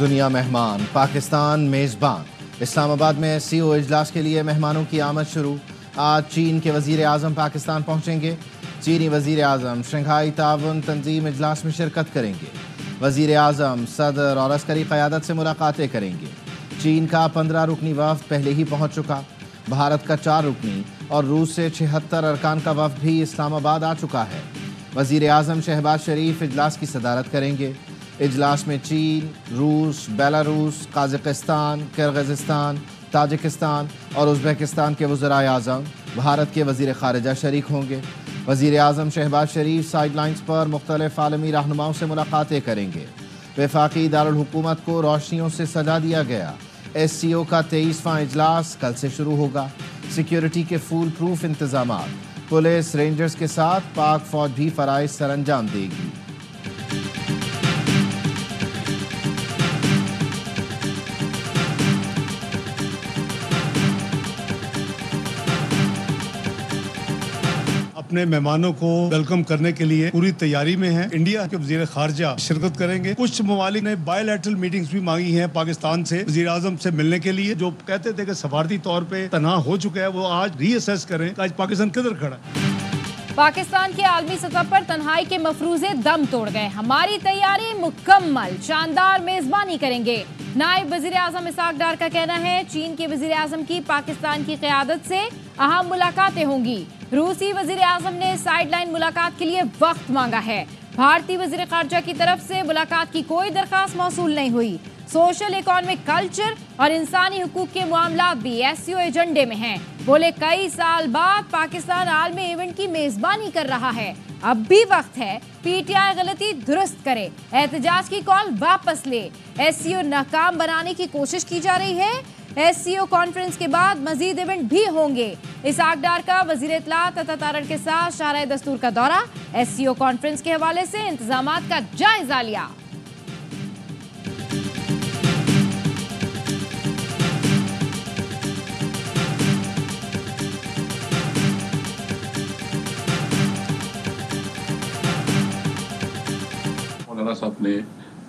دنیا مہمان، پاکستان میزبان۔ اسلام آباد میں SCO اجلاس کے لیے مہمانوں کی آمد شروع۔ آج چین کے وزیر اعظم پاکستان پہنچیں گے۔ چینی وزیر اعظم شنگھائی تعاون تنظیم اجلاس میں شرکت کریں گے۔ وزیر اعظم صدر اور عسکری قیادت سے ملاقاتیں کریں گے۔ چین کا 15 رکنی وفد پہلے ہی پہنچ چکا۔ بھارت کا 4 رکنی اور روس سے 76 ارکان کا وفد بھی اسلام آباد آ چکا ہے۔ وزیر اعظم شہباز شریف اجلاس کی صدارت کریں گے۔ اجلاس میں چین، روس، بیلاروس، قازقستان، کرغزستان، تاجکستان اور ازبکستان کے وزرائے اعظم، بھارت کے وزیر خارجہ شریک ہوں گے۔ وزیر اعظم شہباز شریف سائیڈ لائنز پر مختلف عالمی رہنماؤں سے ملاقاتیں کریں گے۔ وفاقی دارالحکومت کو روشنیوں سے سجا دیا گیا۔ SCO کا 23واں اجلاس کل سے شروع ہوگا۔ سیکیورٹی کے فول پروف انتظامات، پولیس رینجرز کے ساتھ پاک فوج بھی فرائض سر انجام دے گی۔ اپنے مہمانوں کو ویلکم کرنے کے لیے پوری تیاری میں ہیں۔ انڈیا کے وزیر خارجہ شرکت کریں گے۔ کچھ ممالک نے بائی لیٹرل میٹنگز بھی مانگی ہیں پاکستان سے وزیر اعظم سے ملنے کے لیے، جو کہتے تھے کہ سفارتی طور پہ تنہا ہو چکا ہے، وہ آج ری اسیس کریں کہ آج پاکستان کدھر کھڑا ہے۔ پاکستان کے عالمی سطح پر تنہائی کے مفروضے دم توڑ گئے۔ ہماری تیاری مکمل، شاندار میزبانی کریں گے۔ نائب وزیر اعظم اسحاق ڈار کا کہنا ہے چین کے وزیر اعظم کی پاکستان کی قیادت سے اہم ملاقاتیں ہوں گی۔ روسی وزیر اعظم نے سائیڈ لائن ملاقات کے لیے وقت مانگا ہے۔ بھارتی وزیر خارجہ کی طرف سے ملاقات کی کوئی درخواست موصول نہیں ہوئی۔ سوشل اکانومک کلچر اور انسانی حقوق کے معاملات بھی SCO ایجنڈے میں ہیں۔ بولے کئی سال بعد پاکستان عالمی ایونٹ کی میزبانی کر رہا ہے، اب بھی وقت ہے PTI غلطی درست کرے، احتجاج کی کال واپس لے۔ SCO ناکام بنانے کی کوشش کی جا رہی ہے۔ SCO کانفرنس کے بعد مزید ایونٹ بھی ہوں گے۔ اسحاق ڈار کا وزیر اطلاعات عطا تارڑ کے ساتھ شاہراہ دستور کا دورہ، SCO کانفرنس کے حوالے سے انتظامات کا جائزہ لیا۔ مولانا صاحب نے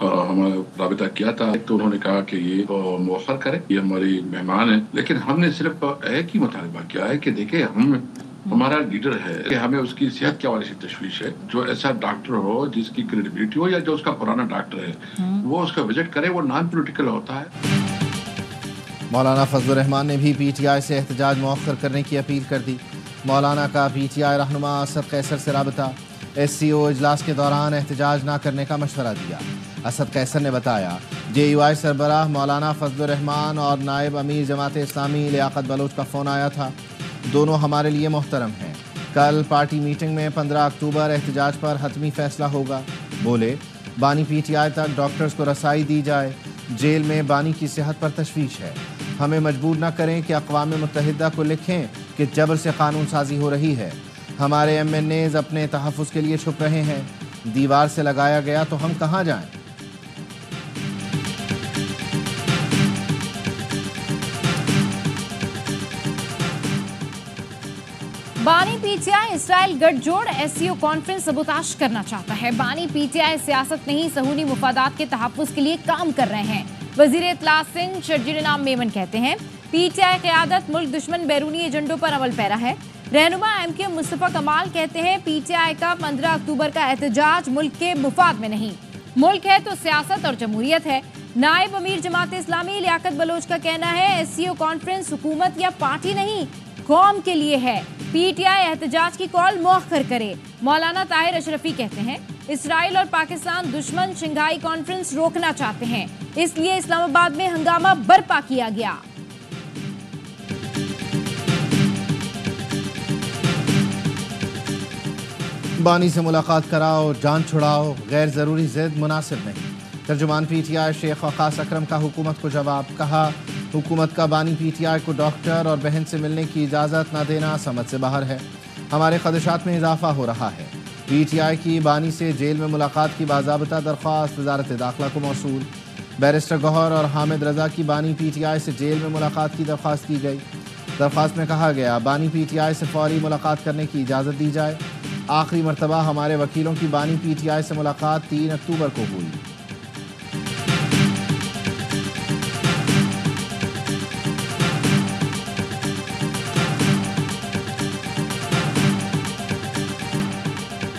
ہمارا رابطہ کیا تھا، تو انہوں نے کہا کہ یہ مؤخر کریں، یہ ہماری مہمان ہیں، لیکن ہم نے صرف ایک ہی مطالبہ کیا ہے کہ دیکھیں ہمارا لیڈر ہے کہ ہمیں اس کی صحت کے حوالے سے تشویش ہے۔ جو ایسا ڈاکٹر ہو جس کی کریڈیبلٹی ہو یا جو اس کا پرانا ڈاکٹر ہے وہ اس کا وزٹ کرے، وہ نان پولیٹیکل ہوتا ہے۔ مولانا فضل الرحمان نے بھی PTI سے احتجاج مؤخر کرنے کی اپیل کر دی۔ مولانا کا PTI رہنما اسد قیصر سے رابطہ، SCO اجلاس کے دوران احتجاج نہ کرنے کا مشورہ دیا۔ اسد قیصر نے بتایا JUI سربراہ مولانا فضل الرحمان اور نائب امیر جماعت اسلامی لیاقت بلوچ کا فون آیا تھا، دونوں ہمارے لیے محترم ہیں۔ کل پارٹی میٹنگ میں 15 اکتوبر احتجاج پر حتمی فیصلہ ہوگا۔ بولے بانی PTI تک ڈاکٹرز کو رسائی دی جائے، جیل میں بانی کی صحت پر تشویش ہے، ہمیں مجبور نہ کریں کہ اقوام متحدہ کو لکھیں کہ جبر سے قانون سازی ہو رہی ہے۔ ہمارے MNAs اپنے تحفظ کے لیے چھپ رہے ہیں، دیوار سے لگایا گیا تو ہم کہاں جائیں؟ بانی PTI اسرائیل گٹھ جوڑ SCO کانفرنس سبوتاش کرنا چاہتا ہے۔ بانی PTI سیاست نہیں صہیونی مفادات کے تحفظ کے لیے کام کر رہے ہیں۔ وزیر اطلاعات سندھ شرجیل انعام میمن کہتے ہیں PTI قیادت ملک دشمن بیرونی ایجنڈوں پر عمل پیرا ہے۔ رہنما MQ مصطفیٰ کمال کہتے ہیں PTI کا 15 اکتوبر کا احتجاج ملک کے مفاد میں نہیں، ملک ہے تو سیاست اور جمہوریت ہے۔ نائب امیر جماعت اسلامی لیاقت بلوچ کا کہنا ہے SCO کانفرنس حکومت یا پارٹی نہیں، قوم کے لیے ہے۔ PTI احتجاج کی کال مؤخر کرے۔ مولانا طاہر اشرفی کہتے ہیں اسرائیل اور پاکستان دشمن شنگھائی کانفرنس روکنا چاہتے ہیں، اس لیے اسلام آباد میں ہنگامہ برپا کیا گیا۔ بانی سے ملاقات کراؤ، جان چھڑاؤ، غیر ضروری ضد مناسب نہیں۔ ترجمان PTI شیخ وقاص اکرم کا حکومت کو جواب، کہا حکومت کا بانی PTI کو ڈاکٹر اور بہن سے ملنے کی اجازت نہ دینا سمجھ سے باہر ہے، ہمارے خدشات میں اضافہ ہو رہا ہے۔ PTI کی بانی سے جیل میں ملاقات کی باضابطہ درخواست وزارت داخلہ کو موصول۔ بیرسٹر گوہر اور حامد رضا کی بانی PTI سے جیل میں ملاقات کی درخواست کی گئی۔ درخواست میں کہا گیا بانی PTI سے فوری ملاقات کرنے کی اجازت دی جائے۔ آخری مرتبہ ہمارے وکیلوں کی بانی PTI سے ملاقات 3 اکتوبر کو ہوئی۔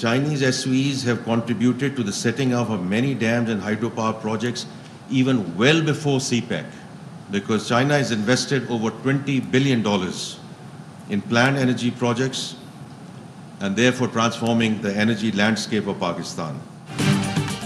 Chinese SOEs have contributed to the setting up of many dams and hydropower projects even well before CPEC, because China has invested over $20 billion in planned energy projects and therefore transforming the energy landscape of Pakistan.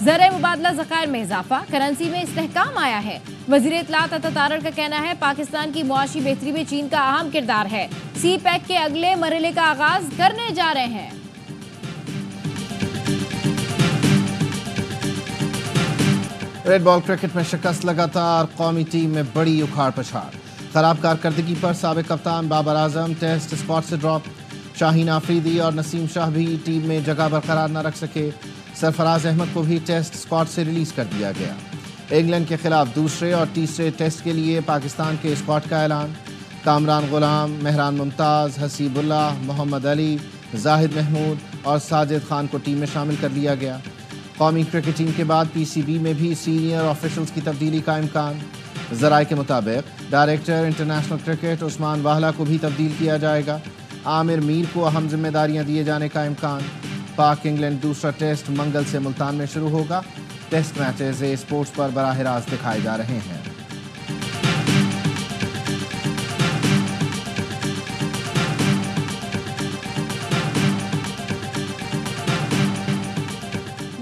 زرعی مبادلہ ذخائر میں اضافہ، currency میں استحکام آیا ہے۔ وزیر اطلاعات عطا تارڑ کا کہنا ہے پاکستان کی معاشی بہتری میں چین کا اہم کردار ہے، سی پیک کے اگلے مرحلے کا آغاز کرنے جا رہے ہیں۔ ریڈ بال کرکٹ میں شکست، لگاتار قومی ٹیم میں بڑی اکھاڑ پچھاڑ، خراب کارکردگی پر سابق کپتان بابر اعظم ٹیسٹ اسکواڈ سے ڈراپ، شاہین آفریدی اور نسیم شاہ بھی ٹیم میں جگہ برقرار نہ رکھ سکے، سرفراز احمد کو بھی ٹیسٹ اسکواڈ سے ریلیز کر دیا گیا۔ انگلینڈ کے خلاف دوسرے اور تیسرے ٹیسٹ کے لیے پاکستان کے اسکواڈ کا اعلان، کامران غلام، مہران ممتاز، حسیب اللہ، محمد علی، زاہد محمود اور ساجد خان کو ٹیم میں شامل کر لیا گیا۔ قومی کرکٹ ٹیم کے بعد پی سی بی میں بھی سینئر آفیشلز کی تبدیلی کا امکان، ذرائع کے مطابق ڈائریکٹر انٹرنیشنل کرکٹ عثمان واہلا کو بھی تبدیل کیا جائے گا، عامر میر کو اہم ذمہ داریاں دیے جانے کا امکان۔ پاک انگلینڈ دوسرا ٹیسٹ منگل سے ملتان میں شروع ہوگا، ٹیسٹ میچز اسپورٹس پر براہ راست دکھائے جا رہے ہیں۔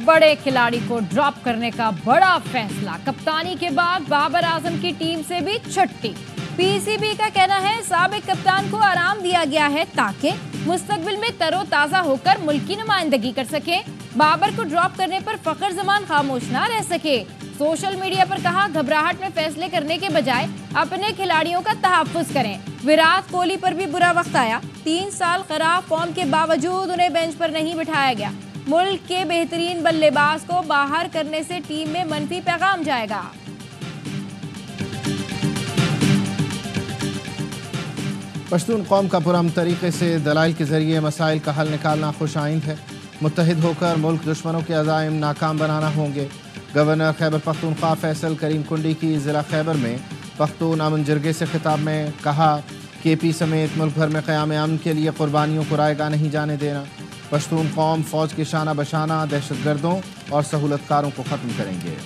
بڑے کھلاڑی کو ڈراپ کرنے کا بڑا فیصلہ، کپتانی کے بعد بابر اعظم کی ٹیم سے بھی چھٹی۔ پی سی بی کا کہنا ہے سابق کپتان کو آرام دیا گیا ہے تاکہ مستقبل میں تر و تازہ ہو کر ملک کی نمائندگی کر سکے، بابر کو ڈراپ کرنے پر فخر زمان خاموش نہ رہ سکے۔ سوشل میڈیا پر کہا گھبراہٹ میں فیصلے کرنے کے بجائے اپنے کھلاڑیوں کا تحفظ کریں۔ وراٹ کوہلی پر بھی برا وقت آیا، 3 سال خراب فارم کے باوجود انہیں بینچ پر نہیں بٹھایا گیا، ملک کے بہترین بلے باز کو باہر کرنے سے ٹیم میں منفی پیغام جائے گا۔ پشتون قوم کا پرامن طریقے سے دلائل کے ذریعے مسائل کا حل نکالنا خوش آئند ہے، متحد ہو کر ملک دشمنوں کے عزائم ناکام بنانا ہوں گے۔ گورنر خیبر پختونخوا فیصل کریم کنڈی کی ضلع خیبر میں پختون امن جرگے سے خطاب میں کہا کے پی سمیت ملک بھر میں قیام امن کے لیے قربانیوں کو رائے گاہ نہیں جانے دینا۔ پشتون قوم فوج کے شانہ بشانہ دہشت گردوں اور سہولت کاروں کو ختم کریں گے۔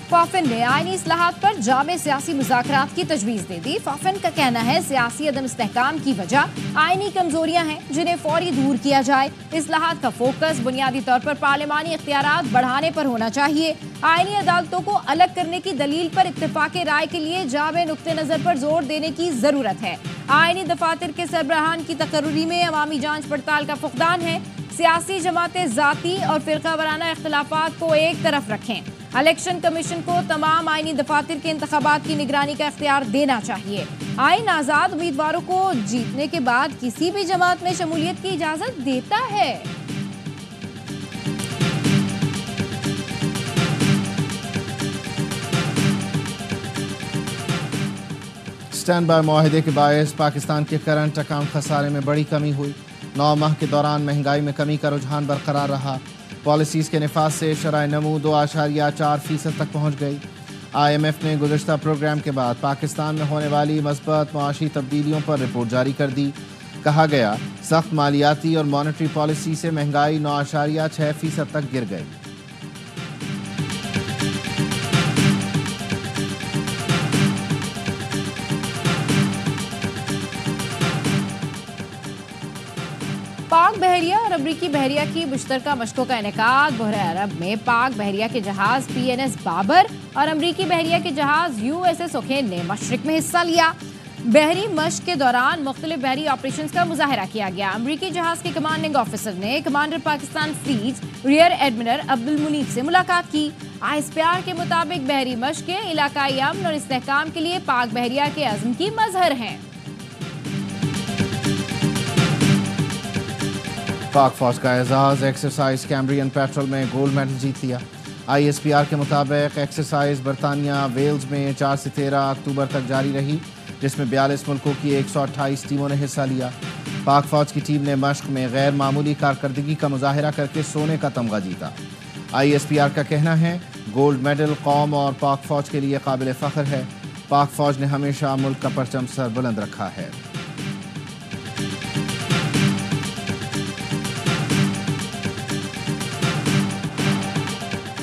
فافن نے آئینی اصلاحات پر جامع سیاسی مذاکرات کی تجویز دے دی۔ فافن کا کہنا ہے سیاسی عدم استحکام کی وجہ آئینی کمزوریاں ہیں جنہیں فوری دور کیا جائے۔ اصلاحات کا فوکس بنیادی طور پر پارلیمانی اختیارات بڑھانے پر ہونا چاہیے۔ آئینی عدالتوں کو الگ کرنے کی دلیل پر اتفاق رائے کے لیے جامع نقطہ نظر پر زور دینے کی ضرورت ہے۔ آئینی دفاتر کے سربراہان کی تقرری میں عوامی جانچ پڑتال کا فقدان ہے۔ سیاسی جماعتیں ذاتی اور فرقہ وارانہ اختلافات کو ایک طرف رکھیں۔ الیکشن کمیشن کو تمام آئینی دفاتر کے انتخابات کی نگرانی کا اختیار دینا چاہیے۔ آئین آزاد امیدواروں کو جیتنے کے بعد کسی بھی جماعت میں شمولیت کی اجازت دیتا ہے۔ اسٹینڈ بائی معاہدے کے باعث پاکستان کے کرنٹ اکاؤنٹ خسارے میں بڑی کمی ہوئی، 9 ماہ کے دوران مہنگائی میں کمی کا رجحان برقرار رہا، پالیسیز کے نفاذ سے شرح نمو 2.4% تک پہنچ گئی۔ آئی ایم ایف نے گزشتہ پروگرام کے بعد پاکستان میں ہونے والی مثبت معاشی تبدیلیوں پر رپورٹ جاری کر دی۔ کہا گیا سخت مالیاتی اور مانیٹری پالیسی سے مہنگائی 9.6% تک گر گئی۔ پاک بحریہ اور امریکی بحریہ کی مشترکہ مشقوں کا انعقاد۔ بحیرہ عرب میں پاک بحریہ کے جہاز پی این ایس بابر اور امریکی بحریہ کے جہاز یو ایس ایس اوکھین نے مشرق میں حصہ لیا۔ بحری مشق کے دوران مختلف بحری آپریشنز کا مظاہرہ کیا گیا۔ امریکی جہاز کے کمانڈنگ آفیسر نے commander Pakistan fleet rear admiral Abdul Muneeb سے ملاقات کی۔ آئی ایس پی آر کے مطابق بحری مشقیں علاقائی امن اور استحکام کے لیے پاک بحریہ کے عزم کی مظہر ہیں۔ پاک فوج کا اعزاز، ایکسرسائز کیمبرین پیٹرول میں گولڈ میڈل جیت لیا۔ آئی ایس پی آر کے مطابق ایکسرسائز برطانیہ ویلز میں 4 سے 13 اکتوبر تک جاری رہی، جس میں 42 ملکوں کی 128 ٹیموں نے حصہ لیا۔ پاک فوج کی ٹیم نے مشق میں غیر معمولی کارکردگی کا مظاہرہ کر کے سونے کا تمغہ جیتا۔ آئی ایس پی آر کا کہنا ہے گولڈ میڈل قوم اور پاک فوج کے لیے قابل فخر ہے۔ پاک فوج نے ہمیشہ ملک کا پرچم سر بلند رکھا ہے۔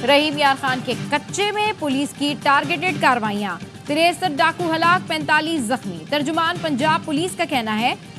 رحیم یار خان کے کچے میں پولیس کی ٹارگیٹڈ کارروائیاں، 63 ڈاکو ہلاک، 45 زخمی۔ ترجمان پنجاب پولیس کا کہنا ہے